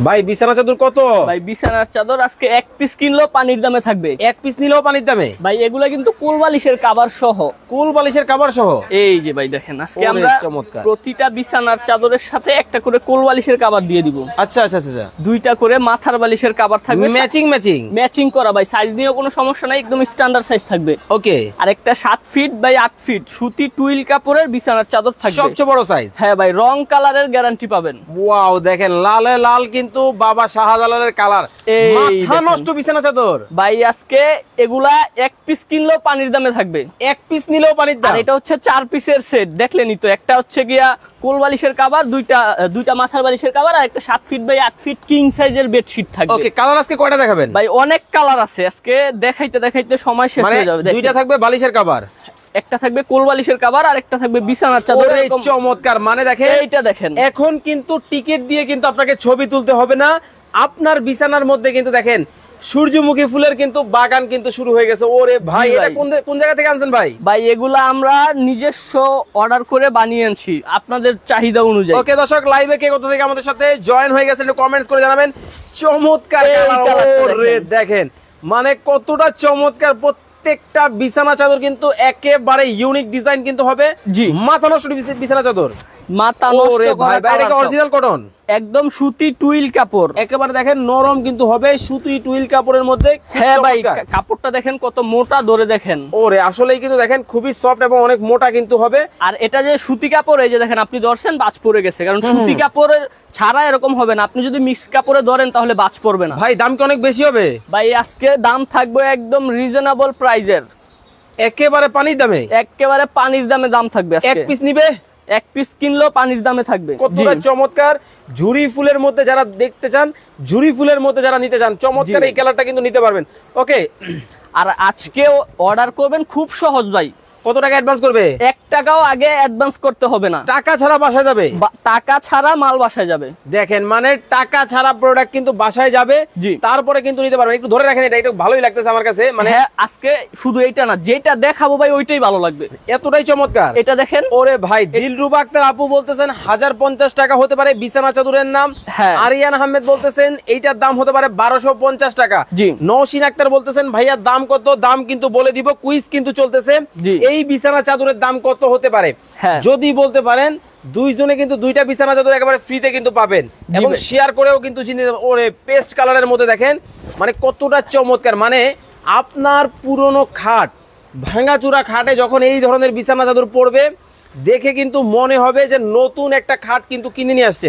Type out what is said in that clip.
ভাই বিছানা চাদর কত? ভাই বিছানার চাদর আজকে এক পিস কিনলেও পানির দামে থাকবে। এক পিস নিলেও পানির দামে? ভাই এগুলা কিন্তু কোল বালিশের কভার সহ। কোল বালিশের কভার সহ? এই যে ভাই দেখেন আজকে আমরা প্রতিটা বিছানার চাদরের সাথে একটা করে কোল বালিশের কভার দিয়ে দিব। আচ্ছা আচ্ছা আচ্ছা, দুইটা করে মাথার বালিশের কভার থাকবে ম্যাচিং ম্যাচিং ম্যাচিং করা। ভাই সাইজ নিয়েও কোনো সমস্যা নাই, একদম স্ট্যান্ডার্ড সাইজ থাকবে। ওকে। আর একটা 7 ফিট বাই 8 ফিট সুতি টুইল কাপড়ের বিছানার চাদর থাকবে, সবচেয়ে বড় সাইজ। হ্যাঁ ভাই, রং কালারের গ্যারান্টি পাবেন। ওয়াও, দেখেন লালে লাল কিন্তু বাবা শাহজালালের কালার, মাথা নষ্ট বিছানা চাদর। ভাই আজকে এগুলা এক পিস কিনলেও পানির দামে থাকবে, এক পিস নিলেও পানির দাম। আর এটা হচ্ছে 4 পিসের সেট, দেখলেনই তো। একটা হচ্ছে গিয়া কোল বালিশের কভার, দুইটা মাথার বালিশের কভার, আর একটা 7 ফিট বাই 8 ফিট কিং সাইজের বেডশিট থাকবে। ওকে, কালার আজকে কয়টা দেখাবেন? ভাই অনেক কালার আছে, আজকে দেখাইতে দেখাইতে সময় শেষ হয়ে যাবে। দুইটা থাকবে বালিশের কভার, একটা থাকবে কোল বালিশের কভার, আর একটা থাকবে বিছানার চাদর। চমৎকার। মানে দেখেন, এইটা দেখেন, এখন কিন্তু টিকিট দিয়ে কিন্তু আপনাকে ছবি তুলতে হবে না, আপনার বিছানার মধ্যে কিন্তু দেখেন সূর্যমুখী ফুলের কিন্তু বাগান কিন্তু শুরু হয়ে গেছে। ওরে ভাই, এটা কোন জায়গা থেকে আনছেন ভাই? ভাই এগুলা আমরা নিজস্ব অর্ডার করে বানিয়ে আনছি আপনাদের চাহিদা অনুযায়ী। ওকে দর্শক, লাইভে কে কোথা থেকে আমাদের সাথে জয়েন হয়ে গেছেন একটু কমেন্টস করে জানাবেন। চমৎকার ওরে দেখেন, মানে কতটা চমৎকার। প্রত্যেকটা বিছানা চাদর কিন্তু একেবারে ইউনিক ডিজাইন কিন্তু হবে। জি, মাথা নষ্ট বিছানা চাদর, মাথা নষ্ট করা। এটা কি অরিজিনাল কটন? একদম সুতি টুইল কাপড়, একেবারে দেখেন নরম কিন্তু হবে, সুতি টুইল কাপড়ের মধ্যে। হ্যাঁ ভাই, কাপড়টা দেখেন কত মোটা, ধরে দেখেন। ওরে আসলেই কিন্তু দেখেন খুবই সফট এবং অনেক মোটা কিন্তু হবে। আর এটা যে সুতি কাপড়, এই যে দেখেন আপনি ধরছেন বাজ পড়ে গেছে, কারণ সুতি কাপড়ের ছাড়া এরকম হবে না। আপনি যদি মিক্স কাপড়ে ধরেন তাহলে বাজ পড়বে না। ভাই দাম কি অনেক বেশি হবে? ভাই আজকে দাম থাকবে একদম রিজনেবল প্রাইজের, একেবারে পানির দামে। একেবারে পানির দামে দাম থাকবে। এক পিস নিবে, এক পিস কিনলেও পানির দামে থাকবে। কতটা চমৎকার। ঝুরি ফুলের মধ্যে যারা দেখতে চান, ঝুরি ফুলের মধ্যে যারা নিতে চান, চমৎকার এই কালারটা কিন্তু নিতে পারবেন। ওকে, আর আজকে অর্ডার করবেন খুব সহজ ভাই। কত টাকা অ্যাডভান্স করবে? 1 টাকাও আগে অ্যাডভান্স করতে হবে না। টাকা ছাড়া বাসায় যাবে? টাকা ছাড়া মাল বাসায় যাবে। দেখেন, মানে টাকা ছাড়া প্রোডাক্ট কিন্তু বাসায় যাবে। জি, তারপরে কিন্তু নিতে পারবেন। একটু ধরে রাখেন, এটা একটু ভালোই লাগতেছে আমার কাছে। মানে আজকে শুধু এইটা না, যেটা দেখাবো ভাই ওইটাই ভালো লাগবে, এতটাই চমৎকার। এটা দেখেন। ওরে ভাই, দিলরুবা আক্তার আপু বলতেছেন 1050 টাকা হতে পারে বিছানা চাদরের নাম। আরিয়ান আহমেদ বলতেছেন এইটার দাম হতে পারে 1250 টাকা। জি, নওশিন আক্তার বলতেছেন ভাইয়া দাম কত? দাম কিন্তু বলে দিব, কুইজ কিন্তু চলতেছে। এই বিছানা চাদরের দাম কত হতে পারে যদি বলতে পারেন, দুইজনে কিন্তু দুইটা বিছানা চাদর একেবারে ফ্রিতে কিন্তু পাবেন, এবং শেয়ার করেও কিন্তু চিনতে। ওরে পেস্ট কালারের মধ্যে দেখেন, মানে কতটা চমৎকার। মানে আপনার পুরনো খাট, ভাঙাচুরা খাটে যখন এই ধরনের বিছানা চাদর পড়বে, দেখে কিন্তু মনে হবে যে নতুন একটা খাট কিন্তু কিনে নিয়ে আসছেন।